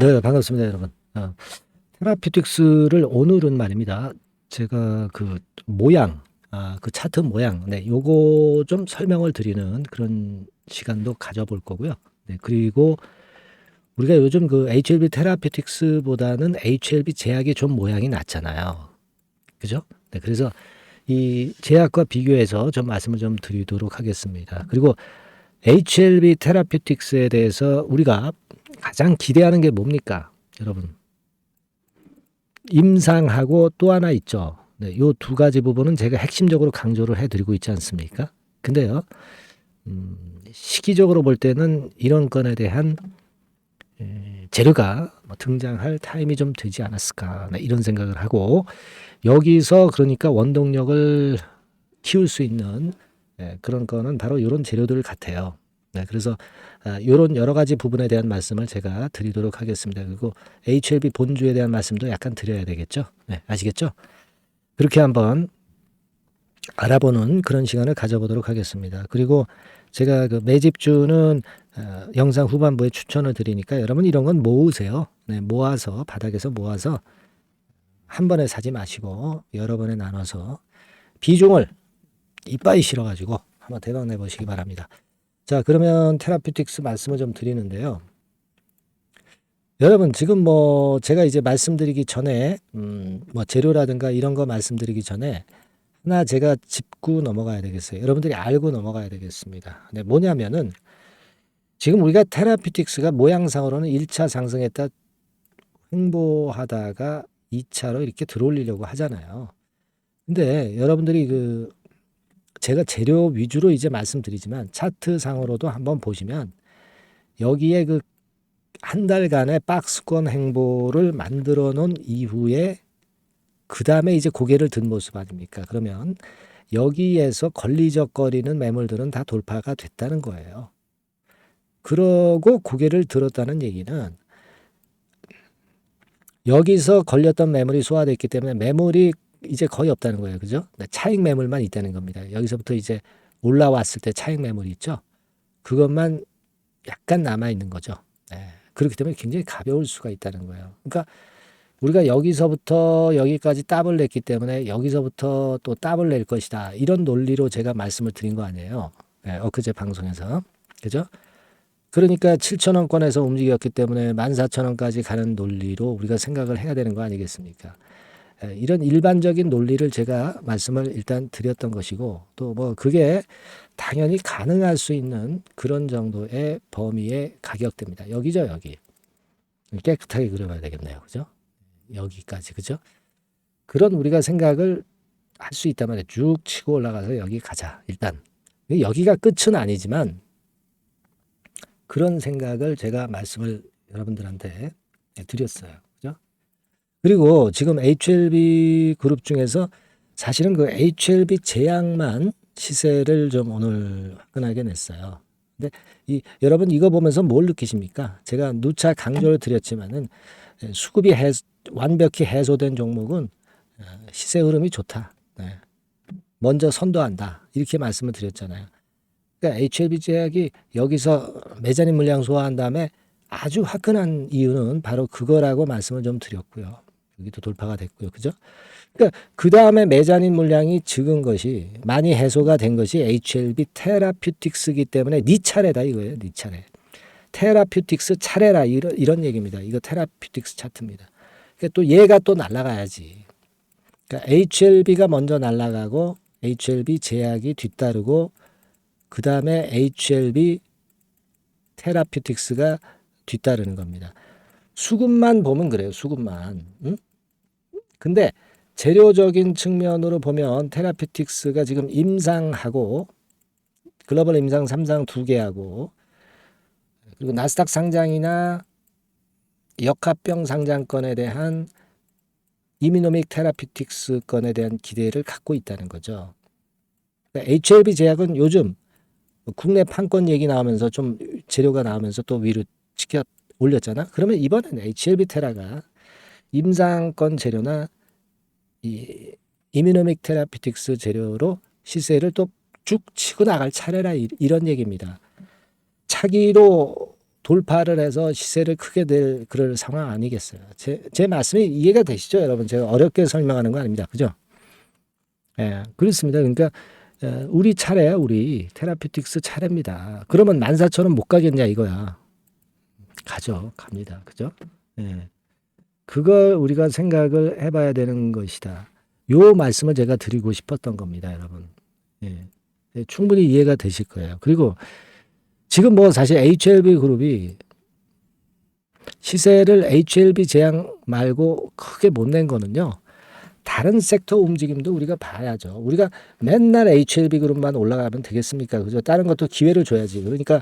네, 반갑습니다, 여러분. 테라피틱스를 오늘은 말입니다. 제가 그 모양, 그 차트 모양, 네, 요거 좀 설명을 드리는 그런 시간도 가져볼 거고요. 네, 그리고 우리가 요즘 그 HLB 테라피틱스보다는 HLB 제약이 좀 모양이 낫잖아요. 그죠? 네, 그래서 이 제약과 비교해서 좀 말씀을 좀 드리도록 하겠습니다. 그리고 HLB 테라피틱스에 대해서 우리가 가장 기대하는 게 뭡니까, 여러분? 임상하고 또 하나 있죠. 네, 요 두 가지 부분은 제가 핵심적으로 강조를 해드리고 있지 않습니까? 근데요, 시기적으로 볼 때는 이런 건에 대한 재료가 뭐 등장할 타임이 좀 되지 않았을까, 네, 이런 생각을 하고, 여기서 그러니까 원동력을 키울 수 있는 그런 거는 바로 이런 재료들 같아요. 네, 그래서 이런 여러 가지 부분에 대한 말씀을 제가 드리도록 하겠습니다. 그리고 HLB 본주에 대한 말씀도 약간 드려야 되겠죠. 네, 아시겠죠? 그렇게 한번 알아보는 그런 시간을 가져보도록 하겠습니다. 그리고 제가 그 매집주는 영상 후반부에 추천을 드리니까 여러분 이런 건 모으세요. 네, 모아서 바닥에서 모아서 한 번에 사지 마시고 여러 번에 나눠서 비중을 이빠이 실어가지고 한번 대박 내보시기 바랍니다. 자, 그러면 테라피틱스 말씀을 좀 드리는데요. 여러분 지금 뭐 제가 이제 말씀드리기 전에 뭐 재료라든가 이런 거 말씀드리기 전에 하나 제가 짚고 넘어가야 되겠어요. 여러분들이 알고 넘어가야 되겠습니다. 네, 뭐냐면은 지금 우리가 테라피틱스가 모양상으로는 1차 상승했다 횡보하다가 2차로 이렇게 들어올리려고 하잖아요. 근데 여러분들이 그 제가 재료 위주로 이제 말씀드리지만 차트상으로도 한번 보시면 여기에 그 한 달간의 박스권 행보를 만들어 놓은 이후에 그 다음에 이제 고개를 든 모습 아닙니까? 그러면 여기에서 걸리적거리는 매물들은 다 돌파가 됐다는 거예요. 그러고 고개를 들었다는 얘기는 여기서 걸렸던 매물이 소화됐기 때문에 매물이 이제 거의 없다는 거예요. 그죠? 차익 매물만 있다는 겁니다. 여기서부터 이제 올라왔을 때 차익 매물이 있죠. 그것만 약간 남아있는 거죠. 네. 그렇기 때문에 굉장히 가벼울 수가 있다는 거예요. 그러니까 우리가 여기서부터 여기까지 답을 냈기 때문에 여기서부터 또 답을 낼 것이다. 이런 논리로 제가 말씀을 드린 거 아니에요. 네, 엊그제 방송에서. 그죠? 그러니까 7,000원권에서 움직였기 때문에 14,000원까지 가는 논리로 우리가 생각을 해야 되는 거 아니겠습니까? 이런 일반적인 논리를 제가 말씀을 일단 드렸던 것이고 또 뭐 그게 당연히 가능할 수 있는 그런 정도의 범위의 가격대입니다. 여기죠, 여기. 깨끗하게 그려봐야 되겠네요. 그죠? 여기까지. 그죠? 그런 우리가 생각을 할 수 있단 말이에요. 쭉 치고 올라가서 여기 가자. 일단. 여기가 끝은 아니지만 그런 생각을 제가 말씀을 여러분들한테 드렸어요. 그죠? 그리고 지금 HLB 그룹 중에서 사실은 그 HLB 제약만 시세를 좀 오늘 화끈하게 냈어요. 근데 여러분 이거 보면서 뭘 느끼십니까? 제가 누차 강조를 드렸지만은 수급이 완벽히 해소된 종목은 시세 흐름이 좋다. 네. 먼저 선도한다. 이렇게 말씀을 드렸잖아요. 그러니까 HLB 제약이 여기서 매자님 물량 소화한 다음에 아주 화끈한 이유는 바로 그거라고 말씀을 좀 드렸고요. 여기도 돌파가 됐고요. 그죠? 그러니까 그 다음에 매자님 물량이 적은 것이 많이 해소가 된 것이 HLB 테라퓨틱스이기 때문에 네 차례다 이거예요. 네 차례. 테라퓨틱스 차례라 이런 얘기입니다. 이거 테라퓨틱스 차트입니다. 그러니까 또 얘가 또 날아가야지. 그러니까 HLB가 먼저 날아가고 HLB 제약이 뒤따르고 그 다음에 HLB 테라퓨틱스가 뒤따르는 겁니다. 수급만 보면 그래요. 수급만. 응? 근데 재료적인 측면으로 보면 테라피틱스가 지금 임상하고 글로벌 임상 3상 2개하고 그리고 나스닥 상장이나 역합병 상장권에 대한 이미노믹 테라피틱스 건에 대한 기대를 갖고 있다는 거죠. 그러니까 HLB 제약은 요즘 국내 판권 얘기 나오면서 좀 재료가 나오면서 또 위로 치켜 올렸잖아. 그러면 이번에는 HLB 테라가 임상권 재료나 이 이미노믹 테라피틱스 재료로 시세를 또 쭉 치고 나갈 차례라 이런 얘기입니다. 차기로 돌파를 해서 시세를 크게 낼 그럴 상황 아니겠어요. 제 말씀이 이해가 되시죠, 여러분? 제가 어렵게 설명하는 거 아닙니다. 그죠? 예, 그렇습니다. 그러니까 우리 차례야, 우리 테라피틱스 차례입니다. 그러면 14,000원 못 가겠냐 이거야. 가죠, 갑니다. 그죠? 예. 그걸 우리가 생각을 해봐야 되는 것이다. 요 말씀을 제가 드리고 싶었던 겁니다, 여러분. 예. 예, 충분히 이해가 되실 거예요. 그리고 지금 뭐 사실 HLB 그룹이 시세를 HLB 제약 말고 크게 못 낸 거는요. 다른 섹터 움직임도 우리가 봐야죠. 우리가 맨날 HLB 그룹만 올라가면 되겠습니까? 그죠? 다른 것도 기회를 줘야지. 그러니까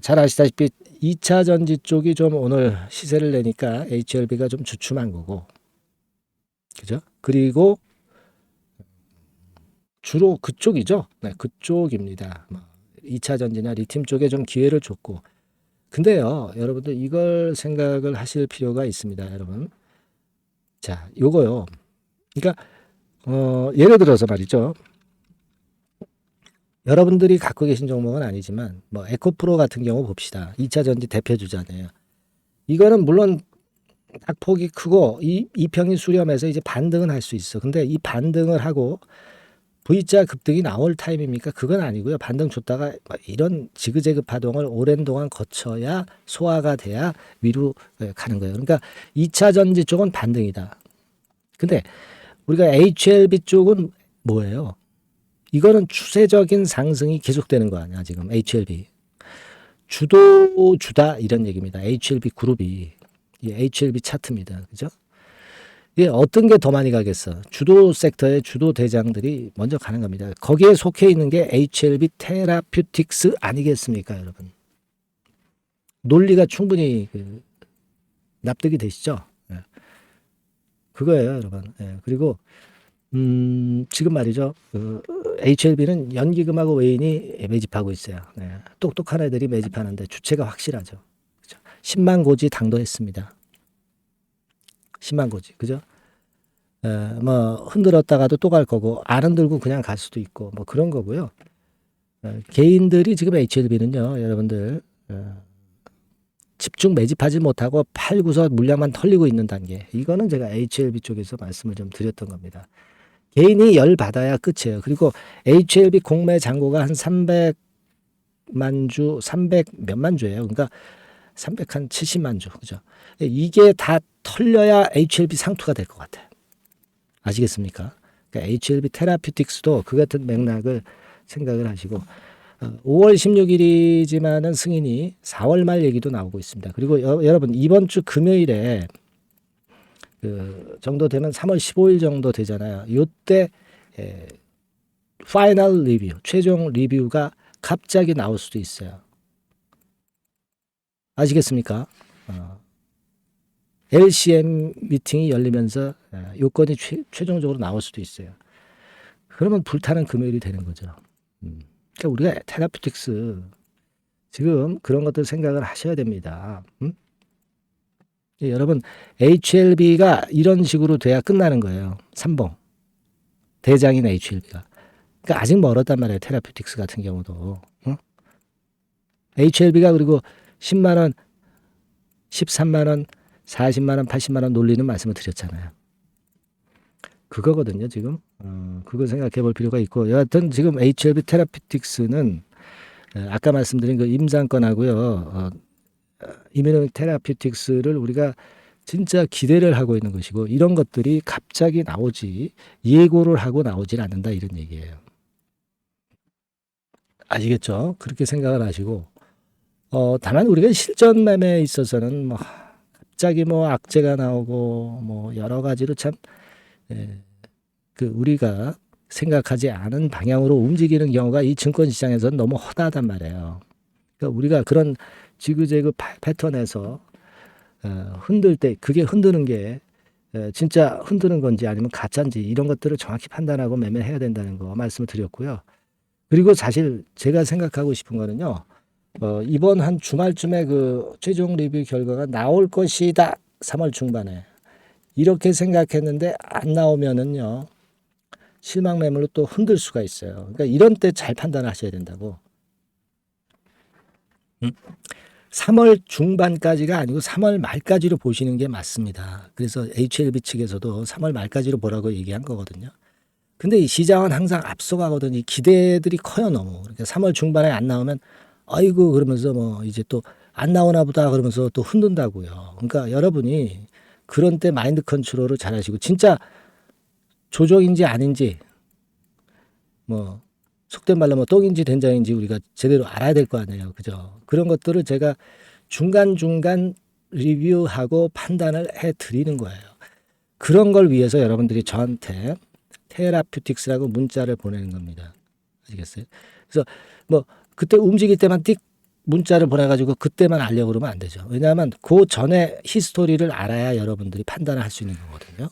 잘 아시다시피 2차 전지 쪽이 좀 오늘 시세를 내니까 HLB가 좀 주춤한 거고. 그죠? 그리고 주로 그쪽이죠. 네, 그쪽입니다. 2차 전지나 리튬 쪽에 좀 기회를 줬고. 근데요, 여러분들 이걸 생각을 하실 필요가 있습니다, 여러분. 자, 요거요. 그러니까 예를 들어서 말이죠. 여러분들이 갖고 계신 종목은 아니지만 뭐 에코프로 같은 경우 봅시다. 2차 전지 대표 주자네요. 이거는 물론 낙폭이 크고 이평이 수렴해서 이제 반등은 할 수 있어. 근데 이 반등을 하고 V자 급등이 나올 타임입니까? 그건 아니고요. 반등 줬다가 이런 지그재그 파동을 오랜 동안 거쳐야 소화가 돼야 위로 가는 거예요. 그러니까 2차 전지 쪽은 반등이다. 근데 우리가 HLB 쪽은 뭐예요? 이거는 추세적인 상승이 계속되는 거 아니야, 지금 HLB. 주다 이런 얘기입니다. HLB 그룹이. 이 HLB 차트입니다. 그죠? 이게 어떤 게 더 많이 가겠어? 주도 섹터의 주도 대장들이 먼저 가는 겁니다. 거기에 속해 있는 게 HLB 테라퓨틱스 아니겠습니까, 여러분? 논리가 충분히 납득이 되시죠? 예. 그거예요, 여러분. 예. 그리고 지금 말이죠. HLB는 연기금하고 외인이 매집하고 있어요. 네. 똑똑한 애들이 매집하는데 주체가 확실하죠. 그죠? 10만 고지 당도했습니다. 10만 고지. 그죠? 뭐 흔들었다가도 또 갈 거고 안 흔들고 그냥 갈 수도 있고 뭐 그런 거고요. 개인들이 지금 HLB는요. 여러분들 집중 매집하지 못하고 팔고서 물량만 털리고 있는 단계. 이거는 제가 HLB 쪽에서 말씀을 좀 드렸던 겁니다. 개인이 열 받아야 끝이에요. 그리고 HLB 공매 잔고가 한 300만 주, 300 몇만 주예요. 그러니까 370만 주. 그죠? 이게 다 털려야 HLB 상투가 될 것 같아요. 아시겠습니까? 그러니까 HLB 테라퓨틱스도 그 같은 맥락을 생각을 하시고 5월 16일이지만은 승인이 4월 말 얘기도 나오고 있습니다. 그리고 여러분 이번 주 금요일에 그 정도 되면 3월 15일 정도 되잖아요. 요때 파이널 리뷰, 최종 리뷰가 갑자기 나올 수도 있어요. 아시겠습니까? LCM 미팅이 열리면서 요건이 최종적으로 나올 수도 있어요. 그러면 불타는 금요일이 되는 거죠. 그러니까 우리가 테라퓨틱스 지금 그런 것들 생각을 하셔야 됩니다. 예, 여러분 HLB가 이런 식으로 돼야 끝나는 거예요. 3봉 대장인 HLB가. 그러니까 아직 멀었단 말이에요. 테라퓨틱스 같은 경우도. HLB가 그리고 10만 원, 13만 원, 40만 원, 80만 원 놀리는 말씀을 드렸잖아요. 그거거든요, 지금. 그거 생각해 볼 필요가 있고. 여하튼 지금 HLB 테라피틱스는 아까 말씀드린 그 임상권하고요. 이뮤노 테라피틱스를 우리가 진짜 기대를 하고 있는 것이고 이런 것들이 갑자기 나오지 예고를 하고 나오질 않는다 이런 얘기예요. 아시겠죠? 그렇게 생각을 하시고 다만 우리가 실전 매매에 있어서는 뭐 갑자기 뭐 악재가 나오고 뭐 여러 가지로 참 그 우리가 생각하지 않은 방향으로 움직이는 경우가 이 증권 시장에서는 너무 허다하단 말이에요. 그러니까 우리가 그런 지그재그 패턴에서 흔들 때 그게 흔드는 게 진짜 흔드는 건지 아니면 가짜인지 이런 것들을 정확히 판단하고 매매해야 된다는 거 말씀을 드렸고요. 그리고 사실 제가 생각하고 싶은 거는요. 이번 한 주말쯤에 그 최종 리뷰 결과가 나올 것이다. 3월 중반에. 이렇게 생각했는데 안 나오면은요. 실망 매물로 또 흔들 수가 있어요. 그러니까 이런 때 잘 판단하셔야 된다고. 3월 중반까지가 아니고 3월 말까지로 보시는 게 맞습니다. 그래서 HLB 측에서도 3월 말까지로 보라고 얘기한 거거든요. 근데 이 시장은 항상 앞서가거든요. 이 기대들이 커요, 너무. 그러니까 3월 중반에 안 나오면 아이고 그러면서 뭐 이제 또 안 나오나 보다 그러면서 또 흔든다고요. 그러니까 여러분이 그런 때 마인드 컨트롤을 잘 하시고 진짜 조정인지 아닌지 뭐 속된 말로 뭐 똥인지 된장인지 우리가 제대로 알아야 될 거 아니에요. 그죠? 그런 것들을 제가 중간중간 리뷰하고 판단을 해 드리는 거예요. 그런 걸 위해서 여러분들이 저한테 테라퓨틱스라고 문자를 보내는 겁니다. 아시겠어요? 그래서 뭐 그때 움직일 때만 띡 문자를 보내가지고 그때만 알려고 그러면 안 되죠. 왜냐하면 그 전에 히스토리를 알아야 여러분들이 판단을 할 수 있는 거거든요.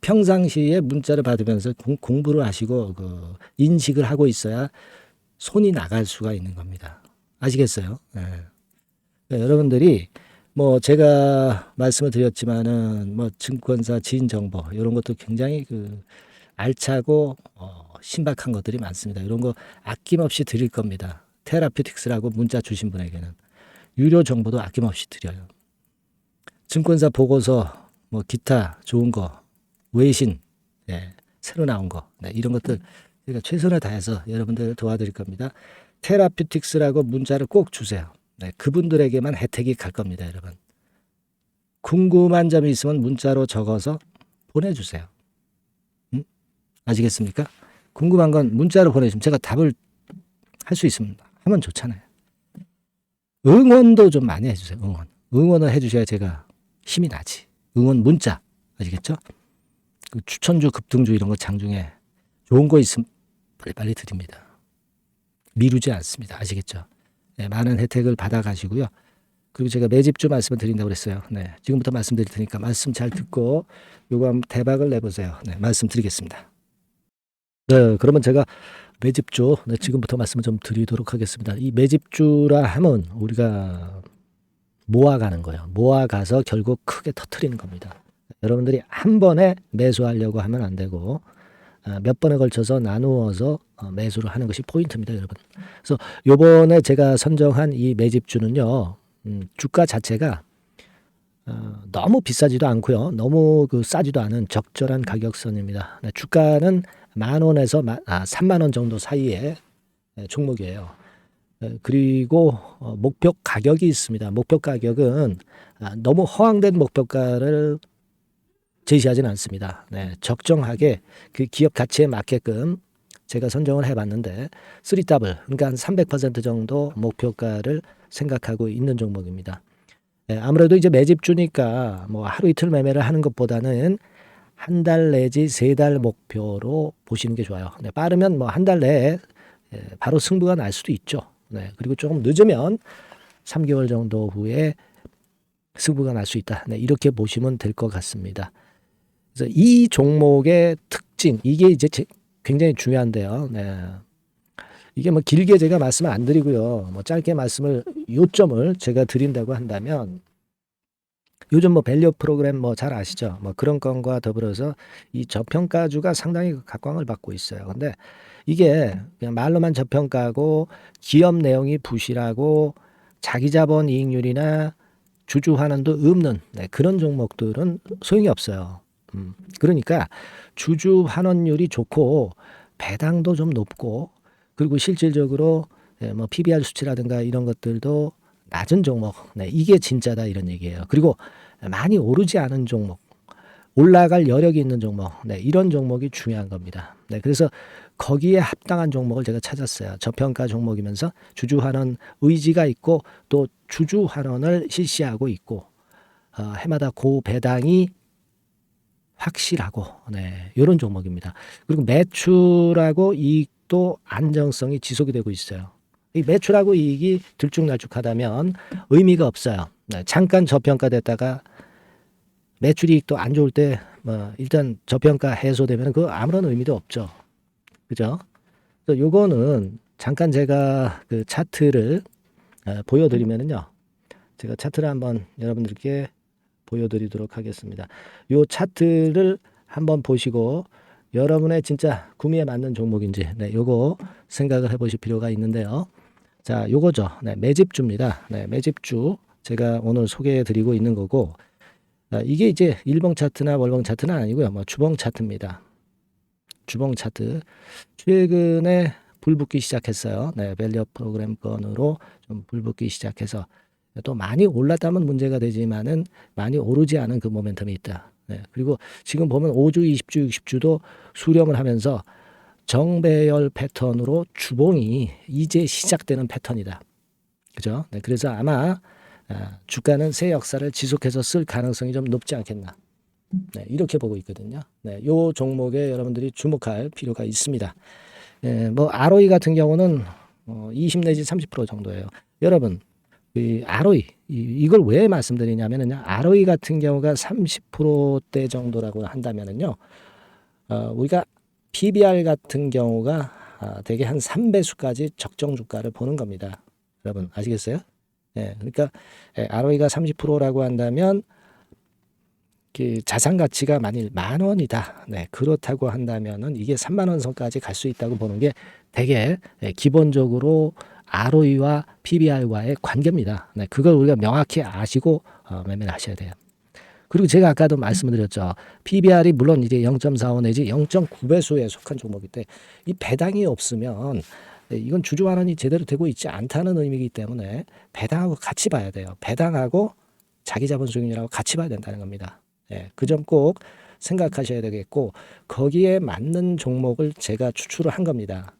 평상시에 문자를 받으면서 공부를 하시고 그 인식을 하고 있어야 손이 나갈 수가 있는 겁니다. 아시겠어요? 네. 여러분들이 뭐 제가 말씀을 드렸지만은 뭐 증권사 지인 정보 이런 것도 굉장히 그 알차고 신박한 것들이 많습니다. 이런 거 아낌없이 드릴 겁니다. 테라퓨틱스라고 문자 주신 분에게는 유료 정보도 아낌없이 드려요. 증권사 보고서 뭐 기타 좋은 거 외신 네, 새로 나온 거 네, 이런 것들 제가 최선을 다해서 여러분들을 도와드릴 겁니다. 테라퓨틱스라고 문자를 꼭 주세요. 네, 그분들에게만 혜택이 갈 겁니다, 여러분. 궁금한 점이 있으면 문자로 적어서 보내주세요. 아시겠습니까? 궁금한 건 문자로 보내주시면 제가 답을 할 수 있습니다. 하면 좋잖아요. 응원도 좀 많이 해주세요. 응원을 해주셔야 제가 힘이 나지. 응원 문자 아시겠죠? 그 추천주, 급등주 이런 거 장중에 좋은 거 있으면 빨리빨리 드립니다. 미루지 않습니다. 아시겠죠? 네, 많은 혜택을 받아가시고요. 그리고 제가 매집주 말씀을 드린다고 그랬어요. 네, 지금부터 말씀드릴 테니까 말씀 잘 듣고 요거 한번 대박을 내보세요. 네, 말씀드리겠습니다. 네, 그러면 제가 매집주 네, 지금부터 말씀을 좀 드리도록 하겠습니다. 이 매집주라 하면 우리가 모아가는 거예요. 모아가서 결국 크게 터트리는 겁니다. 여러분들이 한 번에 매수하려고 하면 안 되고 몇 번에 걸쳐서 나누어서 매수를 하는 것이 포인트입니다, 여러분. 그래서 요번에 제가 선정한 이 매집주는요, 주가 자체가 너무 비싸지도 않고요, 너무 그 싸지도 않은 적절한 가격선입니다. 네, 주가는 10,000원에서 30,000원 정도 사이의 종목이에요. 그리고 목표 가격이 있습니다. 목표 가격은 너무 허황된 목표가를 제시하지는 않습니다. 네, 적정하게 그 기업 가치에 맞게끔 제가 선정을 해봤는데 3더블 그러니까 한 300% 정도 목표가를 생각하고 있는 종목입니다. 네, 아무래도 이제 매집주니까 뭐 하루 이틀 매매를 하는 것보다는 한 달 내지 3달 목표로 보시는 게 좋아요. 네, 빠르면 뭐 한 달 내에 바로 승부가 날 수도 있죠. 네, 그리고 조금 늦으면 3개월 정도 후에 승부가 날 수 있다. 네, 이렇게 보시면 될 것 같습니다. 그래서 이 종목의 특징, 이게 이제 굉장히 중요한데요. 네. 이게 뭐 길게 제가 말씀을 안 드리고요. 뭐 짧게 요점을 제가 드린다고 한다면 요즘 뭐 밸류 프로그램 뭐 잘 아시죠? 뭐 그런 건과 더불어서 이 저평가주가 상당히 각광을 받고 있어요. 근데 이게 그냥 말로만 저평가고 기업 내용이 부실하고 자기 자본 이익률이나 주주 환원도 없는 그런 종목들은 소용이 없어요. 그러니까 주주 환원율이 좋고 배당도 좀 높고 그리고 실질적으로 뭐 PBR 수치라든가 이런 것들도 낮은 종목, 이게 진짜다 이런 얘기예요. 그리고 많이 오르지 않은 종목, 올라갈 여력이 있는 종목, 이런 종목이 중요한 겁니다. 그래서 거기에 합당한 종목을 제가 찾았어요. 저평가 종목이면서 주주 환원 의지가 있고 또 주주 환원을 실시하고 있고 해마다 고배당이 확실하고 이런 종목입니다. 그리고 매출하고 이익도 안정성이 지속이 되고 있어요. 이 매출하고 이익이 들쭉날쭉하다면 의미가 없어요. 잠깐 저평가됐다가 매출 이익도 안 좋을 때 뭐 일단 저평가 해소되면 그 아무런 의미도 없죠. 그죠? 그래서 요거는 잠깐 제가 그 차트를 보여드리면은요. 제가 차트를 한번 여러분들께 보여드리도록 하겠습니다. 요 차트를 한번 보시고 여러분의 진짜 구미에 맞는 종목인지 요거 생각을 해보실 필요가 있는데요. 자, 요거죠. 네, 매집주입니다. 네, 매집주 제가 오늘 소개해 드리고 있는 거고, 이게 이제 일봉 차트나 월봉 차트는 아니고요. 뭐 주봉 차트입니다. 주봉 차트. 최근에 불붙기 시작했어요. 네, 밸류업 프로그램 건으로 좀 불붙기 시작해서 또 많이 올랐다면 문제가 되지만은 많이 오르지 않은 그 모멘텀이 있다. 네, 그리고 지금 보면 5주, 20주, 60주도 수렴을 하면서 정배열 패턴으로 주봉이 이제 시작되는 패턴이다. 그죠? 네, 그래서 아마 주가는 새 역사를 지속해서 쓸 가능성이 좀 높지 않겠나. 네, 이렇게 보고 있거든요. 네, 요 종목에 여러분들이 주목할 필요가 있습니다. 뭐 ROE 같은 경우는 20 내지 30% 정도예요. 여러분, 이 ROE 이걸 왜 말씀드리냐면은요. ROE 같은 경우가 30%대 정도라고 한다면은요. 우리가 PBR 같은 경우가 대개 한 3배수까지 적정 주가를 보는 겁니다. 여러분 아시겠어요? 예, 그러니까 ROE가 30%라고 한다면 그 자산 가치가 만일 10,000원이다. 네, 그렇다고 한다면은 이게 30,000원 선까지 갈 수 있다고 보는 게 되게 기본적으로 ROE와 PBR과의 관계입니다. 네, 그걸 우리가 명확히 아시고 매매를 하셔야 돼요. 그리고 제가 아까도 말씀을 드렸죠. PBR이 물론 이제 0.45 내지 0.9배수에 속한 종목인데 이 배당이 없으면 이건 주주 환원이 제대로 되고 있지 않다는 의미이기 때문에 배당하고 같이 봐야 돼요. 배당하고 자기 자본 수익률하고 같이 봐야 된다는 겁니다. 예, 그 점 꼭 생각하셔야 되겠고 거기에 맞는 종목을 제가 추출을 한 겁니다.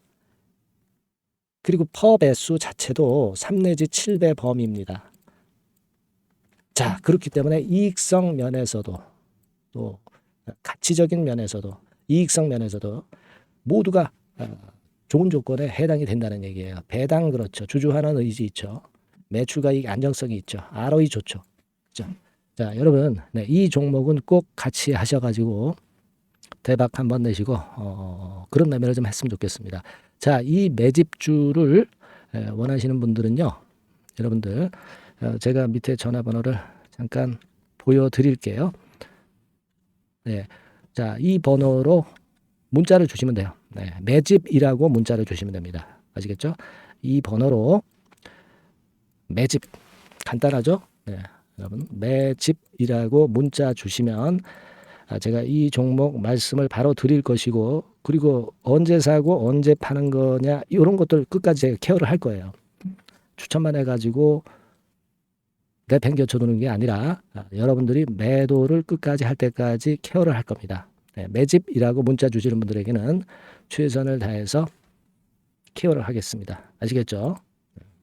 그리고 퍼 배수 자체도 3 내지 7배 범위입니다. 자, 그렇기 때문에 이익성 면에서도 또 가치적인 면에서도 이익성 면에서도 모두가 좋은 조건에 해당이 된다는 얘기예요. 배당 그렇죠. 주주환원 의지 있죠. 매출가익 안정성이 있죠. ROE 좋죠. 그렇죠? 자, 여러분, 네, 이 종목은 꼭 같이 하셔가지고 대박 한번 내시고 그런 매매를 좀 했으면 좋겠습니다. 자, 이 매집주를 원하시는 분들은요, 여러분들 제가 밑에 전화번호를 잠깐 보여드릴게요. 네, 자, 이 번호로 문자를 주시면 돼요. 네, 매집이라고 문자를 주시면 됩니다. 아시겠죠? 이 번호로 매집 간단하죠? 네, 여러분 매집이라고 문자 주시면 제가 이 종목 말씀을 바로 드릴 것이고 그리고 언제 사고 언제 파는 거냐 이런 것들 끝까지 제가 케어를 할 거예요. 추천만 해가지고 내팽겨쳐 두는 게 아니라 여러분들이 매도를 끝까지 할 때까지 케어를 할 겁니다. 네, 매집이라고 문자 주시는 분들에게는 최선을 다해서 케어를 하겠습니다. 아시겠죠?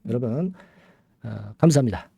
여러분 감사합니다.